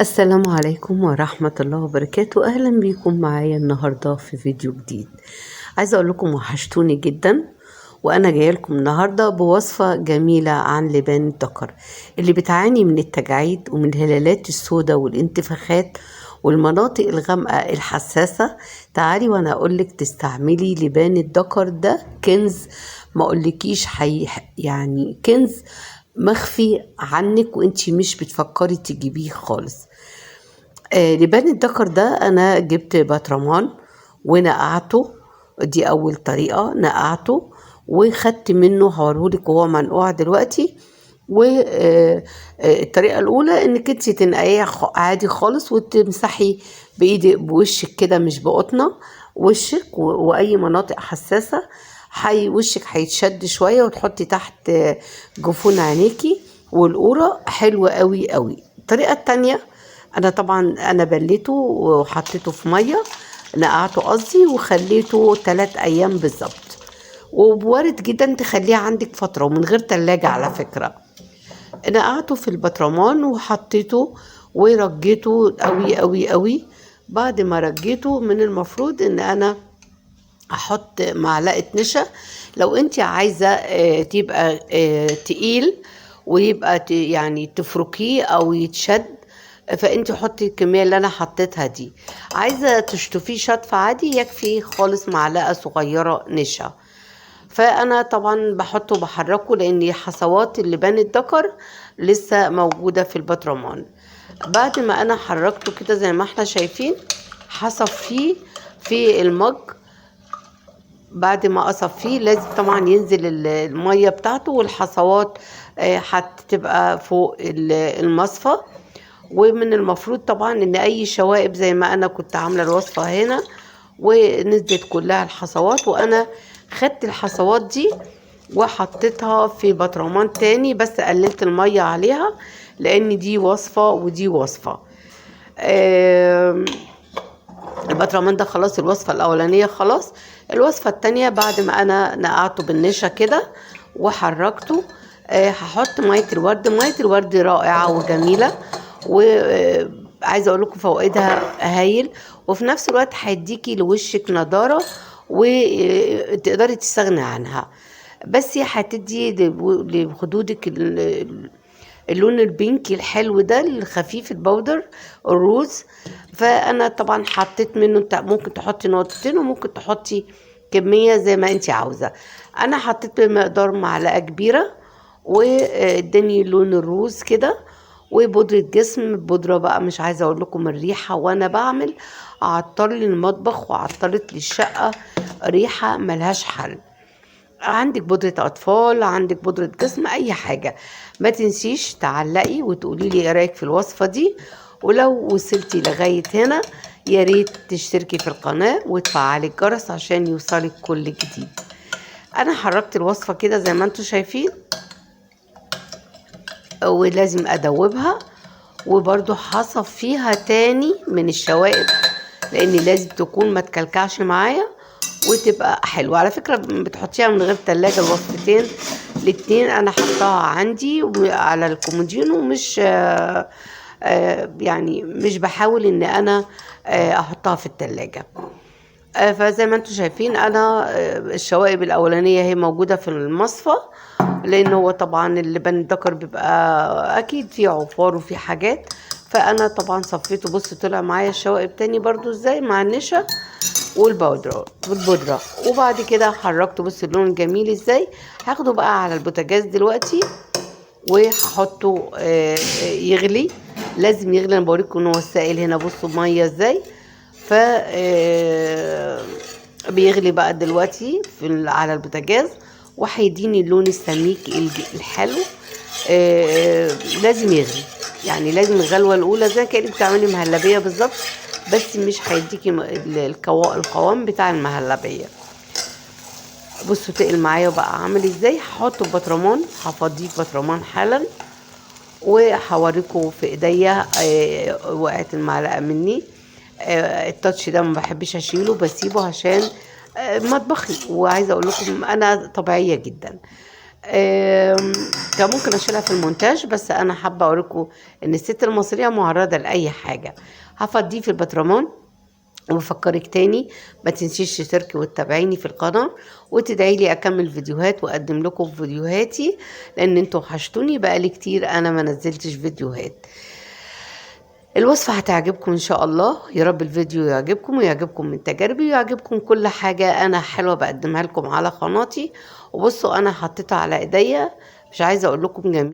السلام عليكم ورحمة الله وبركاته. أهلا بيكم معايا النهاردة في فيديو جديد. عايزة أقول لكم وحشتوني جدا، وأنا جاية لكم النهاردة بوصفة جميلة عن لبان الذكر اللي بتعاني من التجاعيد ومن الهلالات السوداء والانتفاخات والمناطق الغامقة الحساسة. تعالي وأنا أقولك تستعملي لبان الذكر ده كنز، ما أقولكيش يعني كنز مخفي عنك وانتي مش بتفكري تجيبيه خالص. لبان الدكر ده انا جبت بطرمان ونقعته. دي اول طريقة، نقعته وخدت منه، هوريهولك وهو منقوع دلوقتي. والطريقة الأولى إنك انت تنقعيه عادي خالص وتمسحي بإيدك بوشك كده، مش بقطنة، وشك وأي مناطق حساسة. وشك هيتشد شوية، وتحطي تحت جفون عينيكي والقورة. حلوة قوي قوي. الطريقة التانية، أنا بليته وحطيته في مية، نقعته قصدي، وخليته 3 أيام بالظبط. ووارد جدا تخليه عندك فترة ومن غير تلاجة على فكرة. نقعته في البطرمان وحطيته ورجيته قوي قوي قوي. بعد ما رجيته، من المفروض ان انا احط معلقة نشا. لو انت عايزة تبقى تقيل ويبقى يعني تفركيه او يتشد، فانت حطي الكمية اللي انا حطيتها دي. عايزة تشطفيه شطف عادي، يكفي خالص معلقة صغيرة نشا. فانا طبعا بحطه بحركه لان حصوات اللبان الذكر لسه موجودة في البطرمان. بعد ما انا حركته كده زي ما احنا شايفين، هصفيه في المج. بعد ما اصفيه لازم طبعا ينزل المية بتاعته والحصوات هتبقى فوق المصفى. ومن المفروض طبعا ان اي شوائب زي ما انا كنت عاملة الوصفة هنا ونزلت كلها الحصوات، وانا خدت الحصوات دي وحطيتها في بطرمان تاني، بس قللت المية عليها لان دي وصفة ودي وصفة. البطرمان ده خلاص، الوصفة الأولانية خلاص. الوصفة التانية بعد ما أنا نقعته بالنشا كده وحركته، هحط مية الورد. مية الورد رائعة وجميلة، وعايزة أقول لكم فوائدها هايل، وفي نفس الوقت هيديكي لوشك نضارة وتقدري تستغني عنها. بس هتدي لخدودك اللون البينكي الحلو ده الخفيف، البودر الروز. فانا طبعا حطيت منه، ممكن تحطي نقطتين وممكن تحطي كمية زي ما انت عاوزة. انا حطيت بمقدار معلقة كبيرة واداني اللون الروز كده. وبودرة جسم، بودرة بقى مش عايزة اقول لكم الريحة وانا بعمل، عطر لي المطبخ وعطرت لي الشقة، ريحة ملهاش حل. عندك بودرة أطفال، عندك بودرة جسم، أي حاجة. ما تنسيش تعلقي وتقولي لي إيه رأيك في الوصفة دي. ولو وصلتي لغاية هنا، يا ريت تشتركي في القناة وتفعلي الجرس عشان يوصلك كل جديد. أنا حركت الوصفة كده زي ما انتوا شايفين، ولازم أدوبها. وبرضو هصفيها تاني من الشوائب لأن لازم تكون ما تكلكعش معايا وتبقى حلوة. على فكرة بتحطيها من غير تلاجة الوصفتين الاتنين. انا حطاها عندي على الكومودينو، مش يعني مش بحاول ان انا احطها في التلاجة. فزي ما انتم شايفين انا الشوائب الاولانية هي موجودة في المصفى، لان هو طبعا اللبان الذكر بيبقى اكيد فيه عفار وفيه حاجات. فانا طبعا صفيته. بص طلع معايا الشوائب تاني برضو ازاي مع النشا والبودرة. وبعد كده حركته. بص اللون الجميل ازاي. هاخده بقى على البوتاجاز دلوقتي وهحطه يغلي. لازم يغلي. انا بوريكم ان هو السائل هنا، بصوا ميه ازاي. ف بيغلي بقى دلوقتي على البوتاجاز، وهيديني اللون السميك الحلو. لازم يغلي، يعني لازم الغلوه الاولى زي كأنك بتعملي مهلبيه بالظبط، بس مش هيديكي القوام بتاع المهلبيه. بصوا تقل معايا وبقى عامل ازاي. هحطه في بطرمان، هفضيه في بطرمان حالا، وهوريكم في ايديا. وقعت المعلقه مني. التاتش ده ما بحبش اشيله، بسيبه عشان مطبخي. وعايزه اقول لكم انا طبيعيه جدا. كان ممكن اشيلها في المونتاج، بس انا حابه اوريكم ان الست المصريه معرضه لاي حاجه. هفضيه في البطرمان. وبفكرك تاني ما تنسيش تشتركي وتتابعيني في القناه، وتدعي لي اكمل فيديوهات واقدم لكم فيديوهاتي، لان انتوا وحشتوني بقالي كتير انا ما نزلتش فيديوهات. الوصفة هتعجبكم إن شاء الله. يا رب الفيديو يعجبكم ويعجبكم من تجاربي ويعجبكم كل حاجة أنا حلوة بقدمها لكم على قناتي. وبصوا أنا حطيتها على إيديا، مش عايزة أقول لكم جميل.